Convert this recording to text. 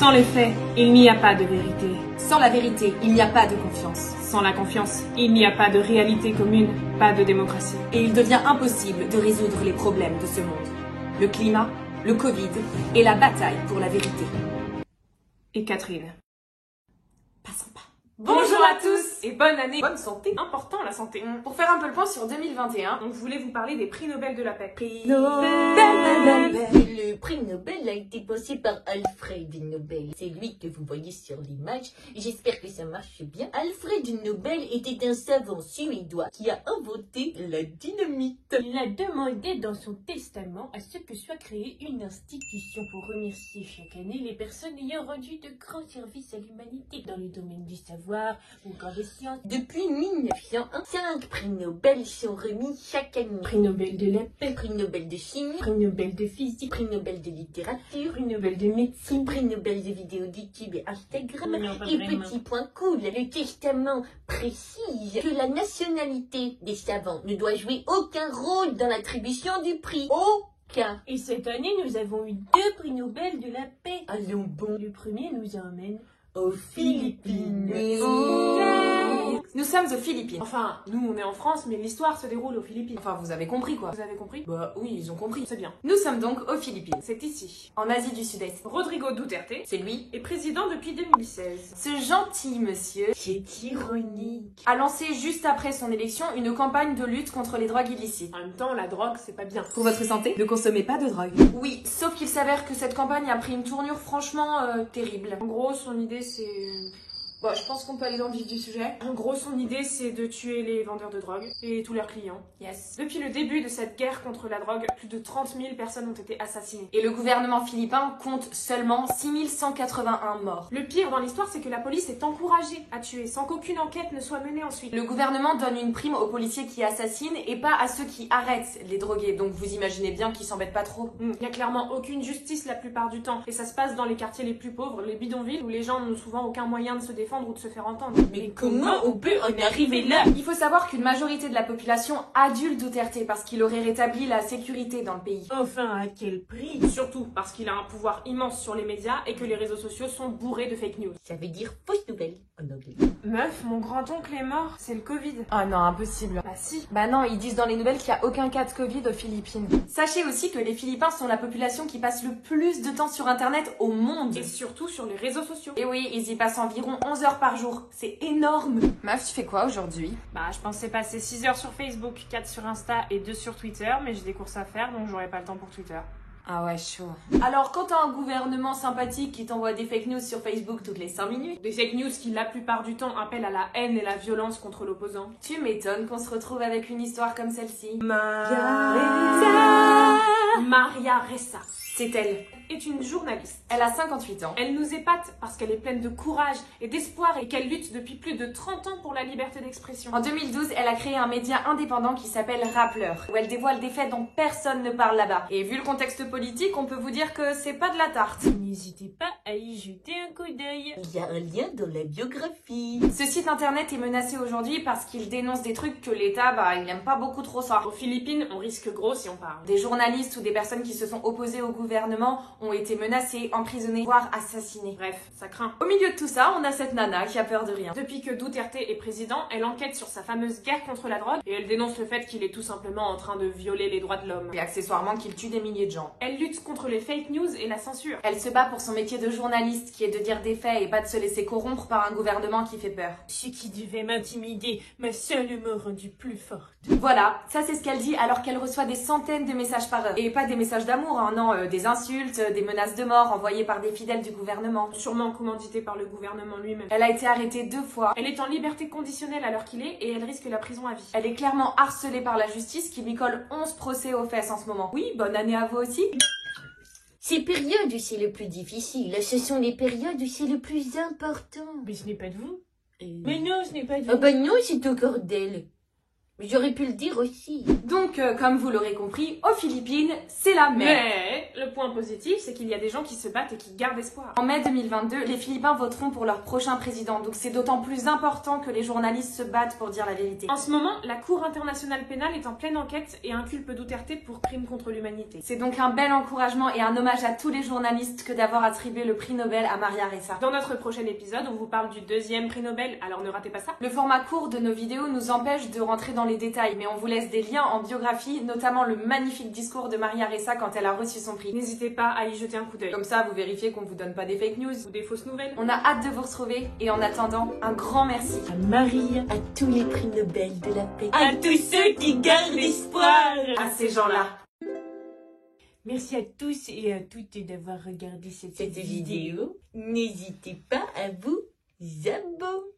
Sans les faits, il n'y a pas de vérité. Sans la vérité, il n'y a pas de confiance. Sans la confiance, il n'y a pas de réalité commune, pas de démocratie. Et il devient impossible de résoudre les problèmes de ce monde. Le climat, le Covid et la bataille pour la vérité. Et Catherine. Passons pas. Bonjour à tous et bonne année, bonne santé, important la santé. Pour faire un peu le point sur 2021, Donc je voulais vous parler des prix Nobel de la paix. Le prix Nobel a été pensé par Alfred Nobel. C'est lui que vous voyez sur l'image. J'espère que ça marche bien. Alfred Nobel était un savant suédois qui a inventé la dynamite. Il a demandé dans son testament à ce que soit créée une institution pour remercier chaque année les personnes ayant rendu de grands services à l'humanité dans le domaine du savoir ou dans les sciences. Depuis 1901, 5 prix Nobel sont remis chaque année. Prix Nobel de la paix, Prix Nobel de chimie, prix Nobel de physique, prix Nobel de littérature, prix Nobel de médecine. prix Nobel de vidéos YouTube et Instagram. Non, pas Et vraiment. petit point cool, le testament précise que la nationalité des savants ne doit jouer aucun rôle dans l'attribution du prix. Aucun. Et cette année, nous avons eu 2 prix Nobel de la paix. Allons bon Le premier nous emmène aux Philippines. nous sommes aux Philippines. Enfin, nous on est en France, mais l'histoire se déroule aux Philippines. Enfin, vous avez compris quoi. Vous avez compris? Bah oui, ils ont compris. C'est bien. Nous sommes donc aux Philippines. C'est ici. En Asie du Sud-Est. Rodrigo Duterte C'est lui. est président depuis 2016. Ce gentil monsieur C'est ironique. a lancé juste après son élection une campagne de lutte contre les drogues illicites. En même temps, la drogue, c'est pas bien. Pour votre santé, ne consommez pas de drogue. Oui, sauf qu'il s'avère que cette campagne a pris une tournure franchement terrible. En gros, son idée, c'est... Bon, je pense qu'on peut aller dans le vif du sujet. En gros, son idée, c'est de tuer les vendeurs de drogue et tous leurs clients. Yes. Depuis le début de cette guerre contre la drogue, plus de 30 000 personnes ont été assassinées. Et le gouvernement philippin compte seulement 6181 morts. Le pire dans l'histoire, c'est que la police est encouragée à tuer sans qu'aucune enquête ne soit menée ensuite. Le gouvernement donne une prime aux policiers qui assassinent et pas à ceux qui arrêtent les drogués. Donc vous imaginez bien qu'ils s'embêtent pas trop. Il n'y a clairement aucune justice la plupart du temps. Et ça se passe dans les quartiers les plus pauvres, les bidonvilles, où les gens n'ont souvent aucun moyen de se défendre ou de se faire entendre. Mais comment on peut en arriver là? Il faut savoir qu'une majorité de la population adule Duterte parce qu'il aurait rétabli la sécurité dans le pays. enfin à quel prix? Surtout parce qu'il a un pouvoir immense sur les médias et que les réseaux sociaux sont bourrés de fake news. Ça veut dire fausse nouvelle en anglais. Meuf, mon grand-oncle est mort, c'est le Covid. Ah non, impossible. Bah si. Bah non, ils disent dans les nouvelles qu'il n'y a aucun cas de Covid aux Philippines. Sachez aussi que les Philippins sont la population qui passe le plus de temps sur internet au monde. Et surtout sur les réseaux sociaux. Et oui, ils y passent environ 11 heures par jour. C'est énorme. Meuf, tu fais quoi aujourd'hui? Bah je pensais passer 6 heures sur Facebook, 4 sur Insta et 2 sur Twitter, mais j'ai des courses à faire donc j'aurai pas le temps pour Twitter. Ah ouais, chaud. Alors, quand t'as un gouvernement sympathique qui t'envoie des fake news sur Facebook toutes les 5 minutes, Des fake news qui la plupart du temps appellent à la haine et la violence contre l'opposant. tu m'étonnes qu'on se retrouve avec une histoire comme celle-ci. Maria Ressa C'est elle. est une journaliste. Elle a 58 ans. Elle nous épate parce qu'elle est pleine de courage et d'espoir et qu'elle lutte depuis plus de 30 ans pour la liberté d'expression. En 2012, elle a créé un média indépendant qui s'appelle Rappler, où elle dévoile des faits dont personne ne parle là-bas. Et vu le contexte politique, on peut vous dire que c'est pas de la tarte. N'hésitez pas à y jeter un coup d'œil. Il y a un lien dans la biographie. Ce site internet est menacé aujourd'hui parce qu'il dénonce des trucs que l'État, il n'aime pas beaucoup trop ça. Aux Philippines, on risque gros si on parle. Des journalistes ou des personnes qui se sont opposées au gouvernement ont été menacées, emprisonnées, voire assassinées. Bref, ça craint. Au milieu de tout ça, on a cette nana qui a peur de rien. Depuis que Duterte est président, elle enquête sur sa fameuse guerre contre la drogue et elle dénonce le fait qu'il est tout simplement en train de violer les droits de l'homme. Et accessoirement qu'il tue des milliers de gens. Elle lutte contre les fake news et la censure. Elle se bat pour son métier de journaliste qui est de dire des faits et pas de se laisser corrompre par un gouvernement qui fait peur. Ce qui devait m'intimider m'a seulement rendue plus forte. Voilà, ça c'est ce qu'elle dit alors qu'elle reçoit des centaines de messages par heure. Et pas des messages d'amour, hein, non, des insultes, des menaces de mort envoyées par des fidèles du gouvernement. Sûrement commandité par le gouvernement lui-même. Elle a été arrêtée 2 fois. Elle est en liberté conditionnelle à l'heure qu'il est et elle risque la prison à vie. Elle est clairement harcelée par la justice qui lui colle 11 procès aux fesses en ce moment. Oui, bonne année à vous aussi. Ces périodes où c'est le plus difficile, ce sont les périodes où c'est le plus important. Mais ce n'est pas de vous. Mais non, ce n'est pas de Ah vous. bah non, c'est encore d'elle. J'aurais pu le dire aussi. Donc, comme vous l'aurez compris, aux Philippines, c'est la mer. Mais Le point positif, c'est qu'il y a des gens qui se battent et qui gardent espoir. En mai 2022, les Philippins voteront pour leur prochain président, donc c'est d'autant plus important que les journalistes se battent pour dire la vérité. En ce moment, la Cour internationale pénale est en pleine enquête et inculpe Duterte pour crimes contre l'humanité. C'est donc un bel encouragement et un hommage à tous les journalistes que d'avoir attribué le prix Nobel à Maria Ressa. Dans notre prochain épisode, on vous parle du 2e prix Nobel, alors ne ratez pas ça. Le format court de nos vidéos nous empêche de rentrer dans les détails, mais on vous laisse des liens en biographie, notamment le magnifique discours de Maria Ressa quand elle a reçu son prix. N'hésitez pas à y jeter un coup d'œil. Comme ça, vous vérifiez qu'on vous donne pas des fake news Ou des fausses nouvelles. On a hâte de vous retrouver et en attendant, un grand merci. À Maria, à tous les prix Nobel de la paix, à tous ceux qui gardent l'espoir, À ces gens-là. Merci à tous et à toutes d'avoir regardé cette cette vidéo. N'hésitez pas à vous abonner.